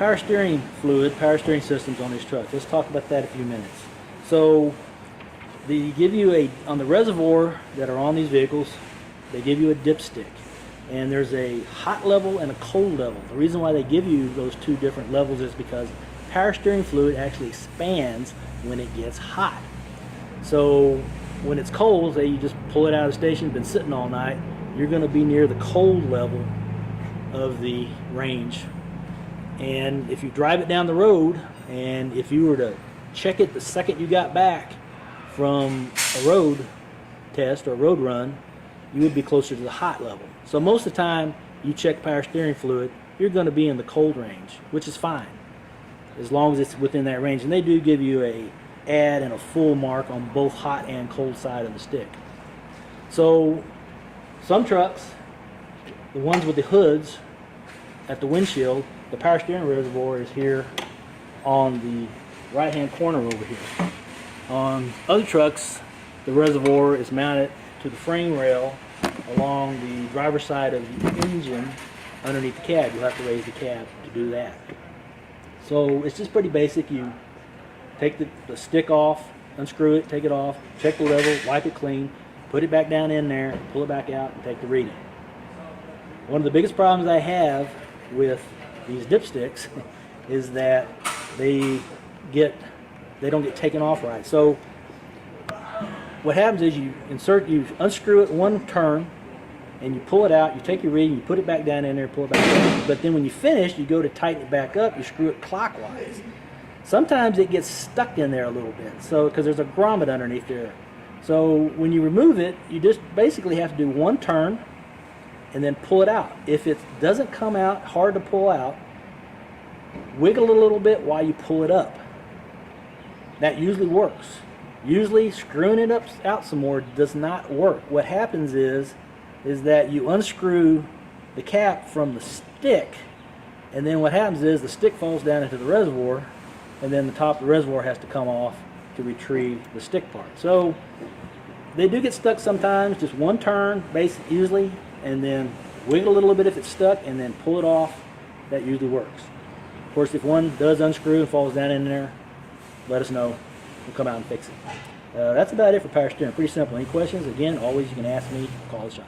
Power steering fluid, power steering systems on these trucks. Let's talk about that in a few minutes. So they give you on the reservoir that are on these vehicles, they give you a dipstick. And there's a hot level and a cold level. The reason why they give you those two different levels is because power steering fluid actually expands when it gets hot. So when it's cold, say you just pull it out of the station, been sitting all night, you're going to be near the cold level of the range. And if you drive it down the road, and if you were to check it the second you got back from a road test or a road run, you would be closer to the hot level. So most of the time you check power steering fluid, you're going to be in the cold range, which is fine as long as it's within that range. And they do give you a add and a full mark on both hot and cold side of the stick. So some trucks, the ones with the hoods at the windshield, the power steering reservoir is here on the right hand corner over here. On other trucks, the reservoir is mounted to the frame rail along the driver's side of the engine underneath the cab. You'll have to raise the cab to do that. So it's just pretty basic. You take the stick off, unscrew it, take it off, check the level, wipe it clean, put it back down in there, pull it back out, and take the reading. One of the biggest problems I have with these dipsticks is that they don't get taken off right. So what happens is you unscrew it one turn, and you pull it out, you take your reading, you put it back down in there, pull it back out. But then when you finish, you go to tighten it back up, you screw it clockwise. Sometimes it gets stuck in there a little bit, so because there's a grommet underneath there. So when you remove it, you just basically have to do one turn and then pull it out. If it doesn't come out hard to pull out, wiggle it a little bit while you pull it up. That usually works. Usually screwing it out some more does not work. What happens is that you unscrew the cap from the stick, and then what happens is the stick falls down into the reservoir, and then the top of the reservoir has to come off to retrieve the stick part. So they do get stuck sometimes. Just one turn, usually, and then wiggle a little bit if it's stuck, and then pull it off. That usually works. Of course, if one does unscrew and falls down in there, let us know. We'll come out and fix it. That's about it for power steering. Pretty simple. Any questions? Again, always you can ask me. Call the shop.